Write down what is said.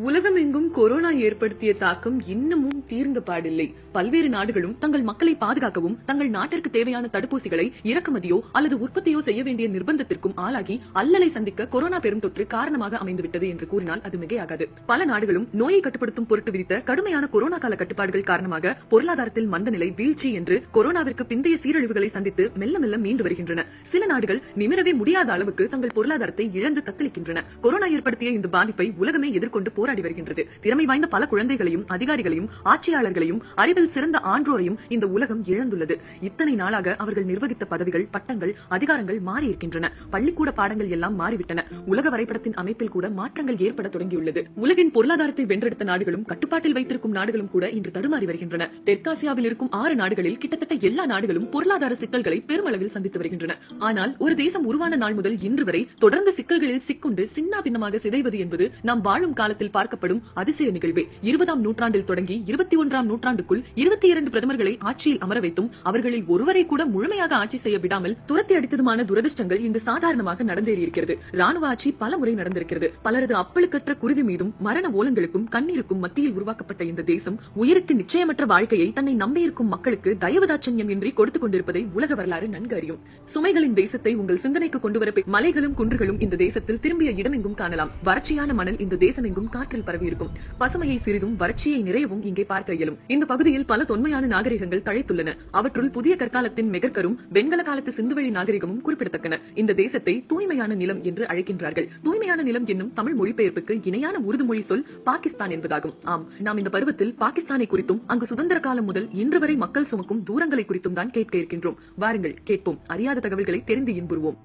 உலகமெங்கும் கொரோனா ஏற்படுத்திய தாக்கம் இன்னமும் தீர்ந்த பாடில்லை. பல்வேறு நாடுகளும் தங்கள் மக்களை பாதுகாக்கவும் தங்கள் நாட்டிற்கு தேவையான தடுப்பூசிகளை இறக்குமதியோ அல்லது உற்பத்தியோ செய்ய வேண்டிய நிர்பந்தத்திற்கும் ஆளாகி அல்லலை சந்திக்க கொரோனா பெரும் தொற்று காரணமாக அமைந்துவிட்டது என்று கூறினால் அது மிகையாகாது. பல நாடுகளும் நோயை கட்டுப்படுத்தும் பொருட்டு விதித்த கடுமையான கொரோனா கால கட்டுப்பாடுகள் காரணமாக பொருளாதாரத்தில் மந்தநிலை, வீழ்ச்சி என்று கொரோனாவிற்கு பிந்தைய சீரழிவுகளை சந்தித்து மெல்ல மெல்ல மீண்டு வருகின்றன. சில நாடுகள் நிமிரவே முடியாத அளவுக்கு தங்கள் பொருளாதாரத்தை இழந்து தத்தளிக்கின்றன. கொரோனா ஏற்படுத்திய இந்த பாதிப்பை உலகமே எதிர்கொண்டு போராடி வருகின்றது. திறமை வாய்ந்த பல குழந்தைகளையும், அதிகாரிகளையும், ஆட்சியாளர்களையும், அறிவில் சிறந்த ஆன்றோரையும் இந்த உலகம் இழந்துள்ளது. இத்தனை நாளாக அவர்கள் நிர்வகித்த பதவிகள், பட்டங்கள், அதிகாரங்கள் மாறி இருக்கின்றன. பள்ளிக்கூட பாடங்கள் எல்லாம் மாறிவிட்டன. உலக வரைபடத்தின் அமைப்பில் கூட மாற்றங்கள் ஏற்பட தொடங்கியுள்ளது. உலகின் பொருளாதாரத்தை வென்றெடுத்த நாடுகளும் கட்டுப்பாட்டில் வைத்திருக்கும் நாடுகளும் கூட இன்று தடுமாறி வருகின்றன. தெற்காசியாவில் இருக்கும் 6 நாடுகளில் கிட்டத்தட்ட எல்லா நாடுகளும் பொருளாதார சிக்கல்களை பெருமளவில் சந்தித்து வருகின்றன. ஆனால் ஒரு தேசம் உருவான நாள் முதல் இன்று வரை தொடர்ந்து சிக்கல்களில் சிக்குண்டு சின்னா பின்னமாக சிதைவது என்பது நாம் வாழும் காலத்தில் பார்க்கப்படும் அதிசய நிகழ்வே. 20ஆம் நூற்றாண்டில் தொடங்கி 21ஆம் நூற்றாண்டுக்குள் 22 பிரதமர்களை ஆட்சியில் அமர வைத்தும் அவர்களில் ஒருவரை கூட முழுமையாக ஆட்சி செய்ய விடாமல் துரத்தி அடித்ததுமான துரதிர்ஷ்டங்கள் இங்கு சாதாரணமாக நடந்தேறியிருக்கிறது. ராணுவ ஆட்சி பல முறை நடந்திருக்கிறது. பலரது அப்பழுக்கற்ற குருதி மீதும் மரண ஓலங்களுக்கும் கண்ணீருக்கும் மத்தியில் உருவாக்கப்பட்ட இந்த தேசம் உயிருக்கு நிச்சயமற்ற வாழ்க்கையை தன்னை நம்பியிருக்கும் மக்களுக்கு தயவுதாட்சண்யம் இன்றி கொடுத்துக் கொண்டிருப்பதை உலக வரலாறு நன்கு அறியும். சுமைகளின் தேசத்தை உங்கள் சிந்தனைக்கு கொண்டுவர மலைகளும் குன்றுகளும் இந்த தேசத்தில் திரும்பிய இடமெங்கும் காணலாம். வறட்சியான மணல் இந்த தேசமெங்கும் காற்றில் பரவி இருக்கும். பசுமையை சிறிதும் வறட்சியை நிறையவும் இங்கே பார்க்க இயலும். இந்த பகுதியில் பல தொன்மையான நாகரிகங்கள் தழைத்துள்ளன. அவற்றுள் புதிய கற்காலத்தின் மெகர்கரும் வெண்கல காலத்து சிந்துவெளி நாகரிகமும் குறிப்பிடத்தக்கன. இந்த தேசத்தை தூய்மையான நிலம் என்று அழைக்கின்றார்கள். தூய்மையான நிலம் என்னும் தமிழ் மொழிபெயர்ப்புக்கு இணையான உருது மொழி சொல் பாகிஸ்தான் என்பதாகும். ஆம், நாம் இந்த பருவத்தில் பாகிஸ்தானை குறித்தும் அங்கு சுதந்திர காலம் முதல் இன்று வரை மக்கள் சுமக்கும் தூரங்களை குறித்தும் தான் கேட்க இருக்கின்றோம். வாருங்கள் கேட்போம். அறியாத தகவல்களை தெரிந்து இன்புறுவோம்.